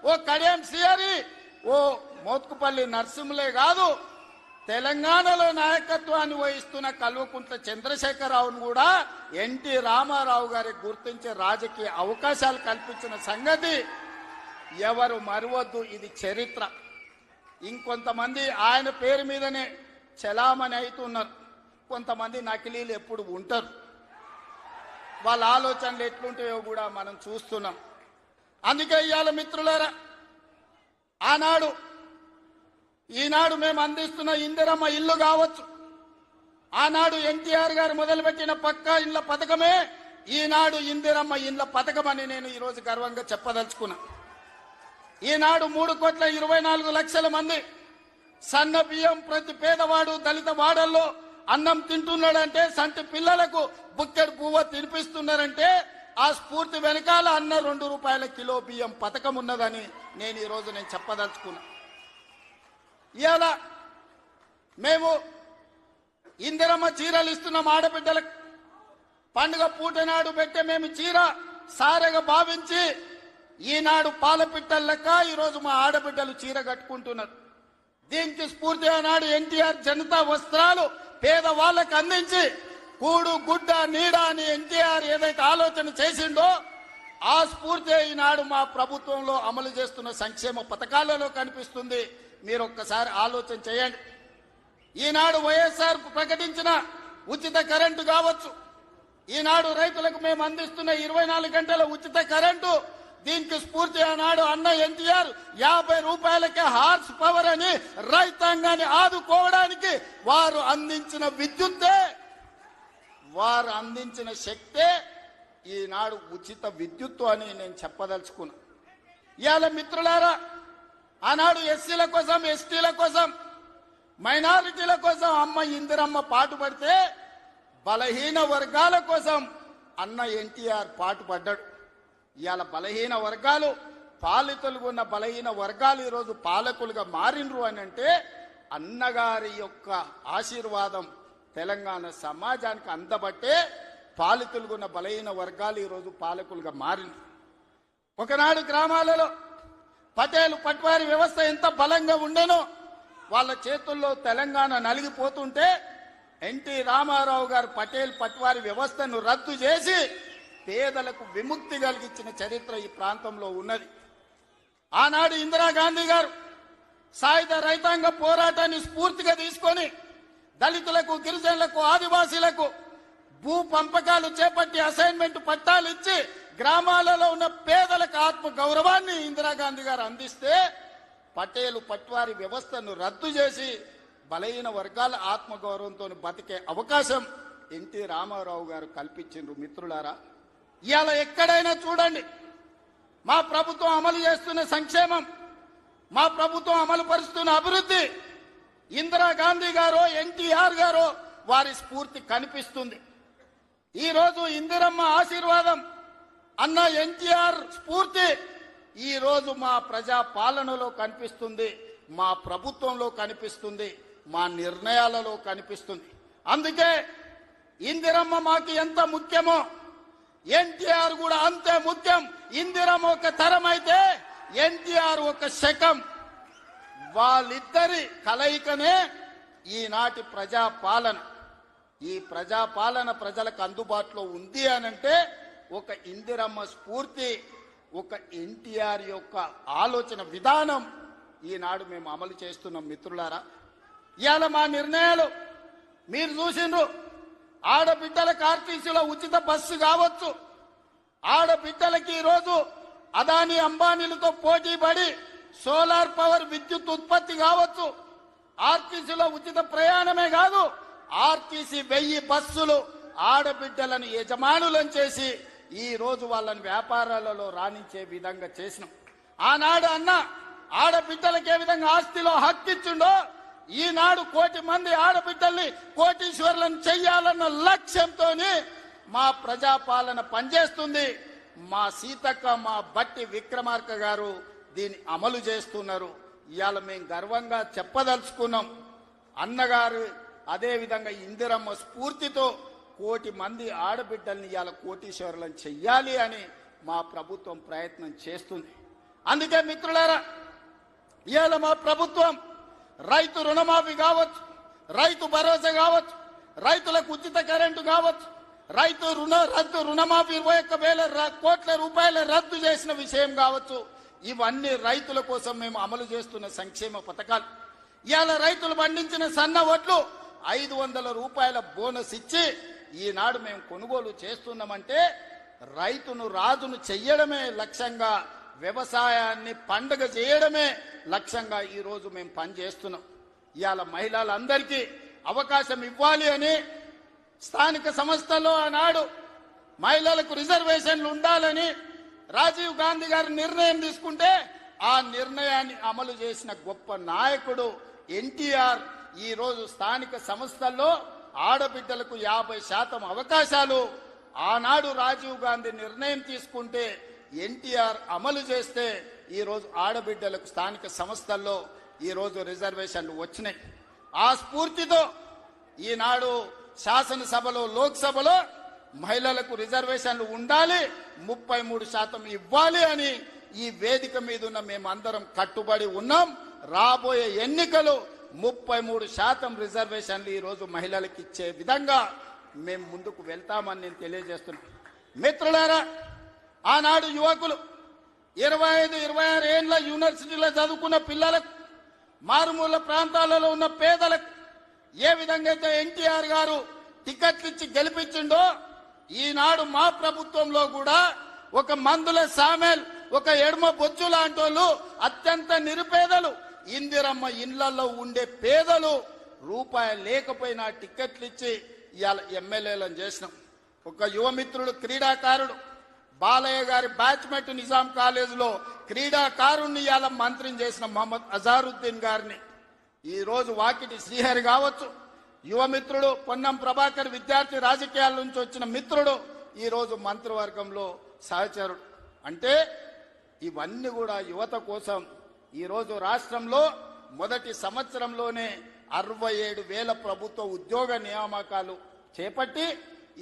ఓ కడియం సిఆరి, ఓ మోత్కుపల్లి నరసింహులే కాదు, తెలంగాణలో నాయకత్వాన్ని వహిస్తున్న కల్వకుంట్ల చంద్రశేఖరరావును కూడా ఎన్టీ రామారావు గారికి గుర్తించే రాజకీయ అవకాశాలు కల్పించిన సంగతి ఎవరు మరవద్దు. ఇది చరిత్ర. ఇంకొంతమంది ఆయన పేరు మీదనే చలామణి అవుతున్నారు. కొంతమంది నకిలీలు ఎప్పుడు ఉంటారు. వాళ్ళ ఆలోచనలు ఎట్లుంటాయో కూడా మనం చూస్తున్నాం. అందుకే ఇవాళ మిత్రులారా, ఈనాడు మేము అందిస్తున్న ఇందిరమ్మ ఇల్లు కావచ్చు, ఆనాడు ఎన్టీఆర్ గారు మొదలుపెట్టిన పక్కా ఇళ్ల పథకమే ఈనాడు ఇందిరమ్మ ఇళ్ల పథకం అని నేను ఈరోజు గర్వంగా చెప్పదలుచుకున్నా. ఈనాడు 3,24,00,000 మంది సన్న బియ్యం ప్రతి పేదవాడు దళిత వాడల్లో అన్నం తింటున్నాడంటే, సంటి పిల్లలకు బుక్కెడు పువ్వ తినిపిస్తున్నారంటే ఆ స్ఫూర్తి వెనకాల అన్న 2 రూపాయల కిలో బియ్యం పథకం ఉన్నదని నేను ఈరోజు చెప్పదలుచుకున్నా. ఇవాళ మేము ఇందిరమ్మ చీరలు ఇస్తున్నాం ఆడబిడ్డలకు. పండుగ పూట నాడు పెట్టే మేము చీర సారెగా భావించి ఈనాడు పాలపిట్టల లెక్క ఈరోజు మా ఆడబిడ్డలు చీర కట్టుకుంటున్నారు. దీనికి స్ఫూర్తి ఆనాడు ఎన్టీఆర్ జనతా వస్త్రాలు పేదవాళ్ళకు అందించి కూడు గుడ్డ నీడ అని ఎన్టీఆర్ ఏదైతే ఆలోచన చేసిండో ఆ స్ఫూర్తి ఈనాడు మా ప్రభుత్వంలో అమలు చేస్తున్న సంక్షేమ పథకాలలో కనిపిస్తుంది. మీరు ఒక్కసారి ఆలోచన చేయండి. ఈనాడు వైఎస్ఆర్ ప్రకటించిన ఉచిత కరెంటు కావచ్చు, ఈనాడు రైతులకు మేము అందిస్తున్న 24 గంటల ఉచిత కరెంటు, దీనికి స్ఫూర్తి ఆనాడు అన్న ఎన్టీఆర్ 50 రూపాయలకే హార్స్ పవర్ అని రైతాంగాన్ని ఆదుకోవడానికి వారు అందించిన విద్యుత్తే, వారు అందించిన శక్తే ఈనాడు ఉచిత విద్యుత్తు అని నేను చెప్పదలుచుకున్నా. ఇవాళ మిత్రులారా, ఆనాడు ఎస్సీల కోసం, ఎస్టీల కోసం, మైనారిటీల కోసం అమ్మ ఇందిరమ్మ పాటుపడితే బలహీన వర్గాల కోసం అన్న ఎన్టీఆర్ పాటుపడ్డాడు. ఇవాళ బలహీన వర్గాలు, పాలితులుగా ఉన్న బలహీన వర్గాలు ఈరోజు పాలకులుగా మారినరు అని అంటే అన్నగారి యొక్క ఆశీర్వాదం తెలంగాణ సమాజానికి అందబట్టే పాలితులుగా ఉన్న బలహీన వర్గాలు ఈరోజు పాలకులుగా మారినరు. ఒకనాడు గ్రామాలలో పటేలు పట్వారి వ్యవస్థ ఎంత బలంగా ఉండేనో వాళ్ళ చేతుల్లో తెలంగాణ నలిగిపోతుంటే ఎన్టీ రామారావు గారు పటేల్ పట్వారి వ్యవస్థను రద్దు చేసి పేదలకు విముక్తి కలిగించిన చరిత్ర ఈ ప్రాంతంలో ఉన్నది. ఆనాడు ఇందిరాగాంధీ గారు సాయుధ రైతాంగ పోరాటాన్ని స్ఫూర్తిగా తీసుకొని దళితులకు, గిరిజనులకు, ఆదివాసీలకు భూ పంపకాలు చేపట్టి అసైన్మెంట్ పట్టాలు ఇచ్చి గ్రామాలలో ఉన్న పేదలకు ఆత్మ గౌరవాన్ని ఇందిరాగాంధీ గారు అందిస్తే పటేలు పట్వారి వ్యవస్థను రద్దు చేసి బలహీన వర్గాల ఆత్మగౌరవంతో బతికే అవకాశం ఎన్టీ రామారావు గారు కల్పించారు. మిత్రులారా, ఇవాళ ఎక్కడైనా చూడండి మా ప్రభుత్వం అమలు చేస్తున్న సంక్షేమం, మా ప్రభుత్వం అమలు పరుస్తున్న అభివృద్ధి ఇందిరాగాంధీ గారో ఎన్టీఆర్ గారో వారి స్ఫూర్తి కనిపిస్తుంది. ఈరోజు ఇందిరమ్మ ఆశీర్వాదం, అన్న ఎన్టీఆర్ స్ఫూర్తి ఈరోజు మా ప్రజా పాలనలో కనిపిస్తుంది, మా ప్రభుత్వంలో కనిపిస్తుంది, మా నిర్ణయాలలో కనిపిస్తుంది. అందుకే ఇందిరమ్మ మాకు ఎంత ముఖ్యమో ఎన్టీఆర్ కూడా అంతే ముఖ్యం. ఇందిరమ్మ ఒక తరం అయితే ఎన్టీఆర్ ఒక శకం. వాళ్ళిద్దరి కలయికనే ఈనాటి ప్రజాపాలన. ఈ ప్రజాపాలన ప్రజలకు అందుబాటులో ఉంది అనంటే ఒక ఇందిరమ్మ స్ఫూర్తి, ఒక ఎన్టీఆర్ యొక్క ఆలోచన విధానం ఈనాడు మేము అమలు చేస్తున్నాం. మిత్రులారా, ఇవాళ మా నిర్ణయాలు మీరు చూసిండ్రు. ఆడబిడ్డలకు ఆర్టీసీలో ఉచిత బస్సు కావచ్చు, ఆడబిడ్డలకి ఈరోజు అదానీ అంబానీలతో పోటీ పడి సోలార్ పవర్ విద్యుత్ ఉత్పత్తి కావచ్చు, ఆర్టీసీలో ఉచిత ప్రయాణమే కాదు, ఆర్టీసీ 1000 బస్సులు ఆడబిడ్డలను యజమానులను చేసి ఈ రోజు వాళ్ళని వ్యాపారాలలో రాణించే విధంగా చేసినాం. ఆనాడు అన్న ఆడబిడ్డలకు ఏ విధంగా ఆస్తిలో హక్కిచ్చిండో ఈనాడు 1 కోటి మంది ఆడబిడ్డల్ని కోటీశ్వరులను చెయ్యాలన్న లక్ష్యంతో మా ప్రజాపాలన పనిచేస్తుంది. మా సీతక్క, మా బట్టి విక్రమార్క గారు దీన్ని అమలు చేస్తున్నారు. ఇవాళ మేము గర్వంగా చెప్పదలుచుకున్నాం, అన్నగారు అదేవిధంగా ఇందిరమ్మ స్ఫూర్తితో 1 కోటి మంది ఆడబిడ్డల్ని ఇవాళ కోటీశ్వరులను చెయ్యాలి అని మా ప్రభుత్వం ప్రయత్నం చేస్తుంది. అందుకే మిత్రులారా, ఇవాళ మా ప్రభుత్వం రైతు రుణమాఫీ కావచ్చు, రైతు భరోసా కావచ్చు, రైతులకు ఉచిత కరెంటు కావచ్చు, రైతు రుణమాఫీ 21,000 కోట్ల రూపాయల రద్దు చేసిన విషయం కావచ్చు, ఇవన్నీ రైతుల కోసం మేము అమలు చేస్తున్న సంక్షేమ పథకాలు. ఇవాళ రైతులు పండించిన సన్న వడ్లు 500 రూపాయల బోనస్ ఇచ్చి ఈనాడు మేము కొనుగోలు చేస్తున్నామంటే రైతును రాజును చెయ్యడమే లక్ష్యంగా, వ్యవసాయాన్ని పండుగ చేయడమే లక్ష్యంగా ఈరోజు మేము పనిచేస్తున్నాం. ఇవాళ మహిళలందరికీ అవకాశం ఇవ్వాలి అని స్థానిక సంస్థల్లో ఆనాడు మహిళలకు రిజర్వేషన్లు ఉండాలని రాజీవ్ గాంధీ గారు నిర్ణయం తీసుకుంటే ఆ నిర్ణయాన్ని అమలు చేసిన గొప్ప నాయకుడు ఎన్టీఆర్ ఈరోజు స్థానిక సంస్థల్లో ఆడబిడ్డలకు 50% అవకాశాలు ఆనాడు రాజీవ్ గాంధీ నిర్ణయం తీసుకుంటే ఎన్టీఆర్ అమలు చేస్తే ఈరోజు ఆడబిడ్డలకు స్థానిక సంస్థల్లో ఈరోజు రిజర్వేషన్లు వచ్చినాయి. ఆ స్ఫూర్తితో ఈనాడు శాసనసభలో, లోక్సభలో మహిళలకు రిజర్వేషన్లు ఉండాలి, 33% ఇవ్వాలి అని ఈ వేదిక మీద ఉన్న మేమందరం కట్టుబడి ఉన్నాం. రాబోయే ఎన్నికలు 33% రిజర్వేషన్లు ఈరోజు మహిళలకు ఇచ్చే విధంగా మేము ముందుకు వెళ్తామని నేను తెలియజేస్తున్నాను. మిత్రులారా, ఆనాడు యువకులు 25-26 ఏళ్ల యూనివర్సిటీలో చదువుకున్న పిల్లలకు, మారుమూల ప్రాంతాలలో ఉన్న పేదలకు ఏ విధంగా అయితే ఎన్టీఆర్ గారు టికెట్లు ఇచ్చి గెలిపించిండో ఈనాడు మా ప్రభుత్వంలో కూడా ఒక మందుల సామెల్, ఒక ఎడమ బొచ్చు లాంటి వాళ్ళు, అత్యంత నిరుపేదలు, ఇందిరమ్మ ఇండ్లలో ఉండే పేదలు రూపాయి లేకపోయినా టికెట్లు ఇచ్చి ఇవాళ ఎమ్మెల్యేలను చేసినాం. ఒక యువమిత్రుడు, క్రీడాకారుడు బాలయ్య గారి బ్యాచ్మెట్ నిజాం కాలేజీలో క్రీడాకారుణ్ణి ఇవాళ మంత్రిని చేసిన మహమ్మద్ అజారుద్దీన్ గారిని, ఈరోజు వాకిటి శ్రీహరి కావచ్చు, యువమిత్రుడు పొన్నం ప్రభాకర్ విద్యార్థి రాజకీయాల నుంచి వచ్చిన మిత్రుడు ఈరోజు మంత్రివర్గంలో సహచరుడు. అంటే ఇవన్నీ కూడా యువత కోసం. ఈరోజు రాష్ట్రంలో మొదటి సంవత్సరంలోనే 67,000 ప్రభుత్వ ఉద్యోగ నియామకాలు చేపట్టి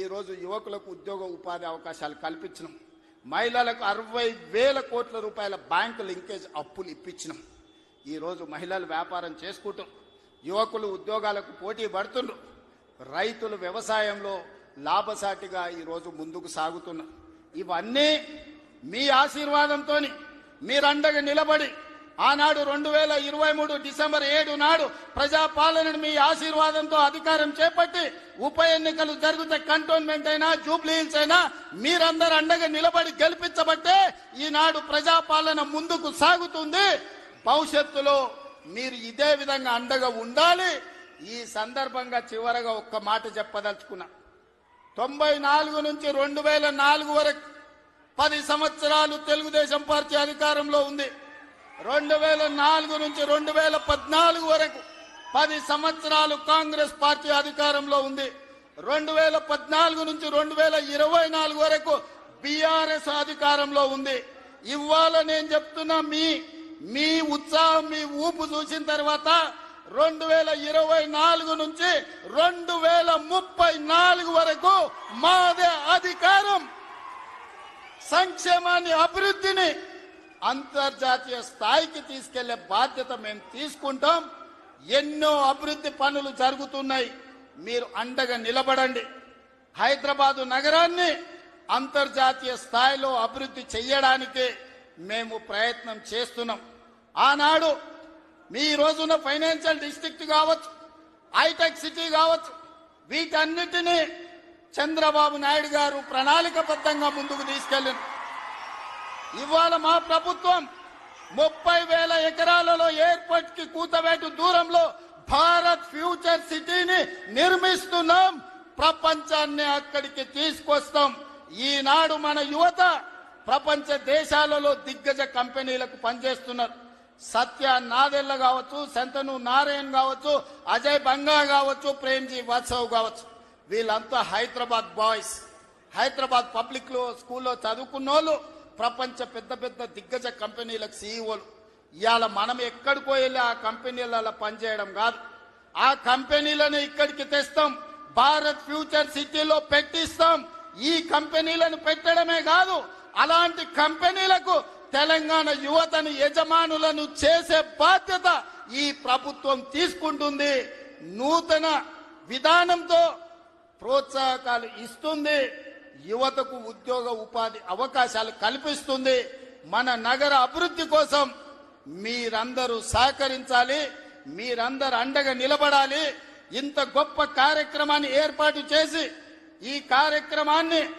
ఈరోజు యువకులకు ఉద్యోగ ఉపాధి అవకాశాలు కల్పించినాం. మహిళలకు 60,000 కోట్ల రూపాయల బ్యాంకు లింకేజ్ అప్పులు ఇప్పించినాం. ఈరోజు మహిళలు వ్యాపారం చేసుకుంటూ, యువకులు ఉద్యోగాలకు పోటీ పడుతుండ్రు, రైతులు వ్యవసాయంలో లాభసాటిగా ఈరోజు ముందుకు సాగుతున్నారు. ఇవన్నీ మీ ఆశీర్వాదంతో మీరండగా నిలబడి ఆనాడు 2023 డిసెంబర్ 7 నాడు ప్రజాపాలనను మీ ఆశీర్వాదంతో అధికారం చేపట్టి ఉప ఎన్నికలు జరిగితే కంటోన్మెంట్ అయినా, జూబ్లీ హిల్స్ అయినా మీరందరూ అండగా నిలబడి గెలిపించబట్టే ఈనాడు ప్రజాపాలన ముందుకు సాగుతుంది. భవిష్యత్తులో మీరు ఇదే విధంగా అండగా ఉండాలి. ఈ సందర్భంగా చివరగా ఒక్క మాట చెప్పదలుచుకున్నా. 94 నుంచి 2004 వరకు 10 సంవత్సరాలు తెలుగుదేశం పార్టీ అధికారంలో ఉంది. 2004 నుంచి 2014 వరకు 10 సంవత్సరాలు కాంగ్రెస్ పార్టీ అధికారంలో ఉంది. 2014 నుంచి 2024 వరకు బీఆర్ఎస్ అధికారంలో ఉంది. ఇవాళ నేను చెప్తున్నా, మీ ఉత్సాహం, మీ ఊపు చూసిన తర్వాత 2024 నుంచి 2034 వరకు మాదే అధికారం. సంక్షేమాన్ని, అభివృద్ధిని అంతర్జాతీయ స్థాయికి తీసుకెళ్లే బాధ్యత మేము తీసుకుంటాం. ఎన్నో అభివృద్ధి పనులు జరుగుతున్నాయి, మీరు అండగా నిలబడండి. హైదరాబాదు నగరాన్ని అంతర్జాతీయ స్థాయిలో అభివృద్ధి చేయడానికి మేము ప్రయత్నం చేస్తున్నాం. ఆనాడు మీ రోజున ఫైనాన్షియల్ డిస్ట్రిక్ట్ కావచ్చు, హైటెక్ సిటీ కావచ్చు, వీటన్నిటినీ చంద్రబాబు నాయుడు గారు ప్రణాళికబద్ధంగా ముందుకు తీసుకెళ్ళింది. ఇవాళ మా ప్రభుత్వం 30,000 ఎకరాలలో ఎయిర్పోర్ట్ కి కూతవేటు దూరంలో భారత్ ఫ్యూచర్ సిటీని నిర్మిస్తున్నాం. ప్రపంచాన్ని అక్కడికి తీసుకొస్తాం. ఈనాడు మన యువత ప్రపంచ దేశాలలో దిగ్గజ కంపెనీలకు పనిచేస్తున్నారు. సత్య నాదెళ్ల కావచ్చు, శంతను నారాయణ్ కావచ్చు, అజయ్ బంగా కావచ్చు, ప్రేమ్జీ వాత్సవ్ కావచ్చు, వీళ్ళంతా హైదరాబాద్ బాయ్స్. హైదరాబాద్ పబ్లిక్ స్కూల్లో చదువుకున్న వాళ్ళు ప్రపంచ పెద్ద పెద్ద దిగ్గజ కంపెనీలకు సీఈఓలు. ఇవాళ మనం ఎక్కడికో వెళ్ళి ఆ కంపెనీలలో పనిచేయడం కాదు, ఆ కంపెనీలను ఇక్కడికి తెస్తాం, భారత్ ఫ్యూచర్ సిటీలో పెట్టిస్తాం. ఈ కంపెనీలను పెట్టడమే కాదు, అలాంటి కంపెనీలకు తెలంగాణ యువతను యజమానులను చేసే బాధ్యత ఈ ప్రభుత్వం తీసుకుంటుంది. నూతన విధానంతో ప్రోత్సాహకాలు ఇస్తుంది. యువతకు ఉద్యోగ ఉపాధి అవకాశాలు కల్పిస్తుంది. మన నగర అభివృద్ధి కోసం మీరందరూ సహకరించాలి. మీరందరూ అండగా నిలబడాలి. ఇంత గొప్ప కార్యక్రమాన్ని ఏర్పాటు చేసి ఈ కార్యక్రమాన్ని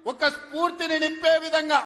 ఒక స్ఫూర్తిని నింపే విధంగా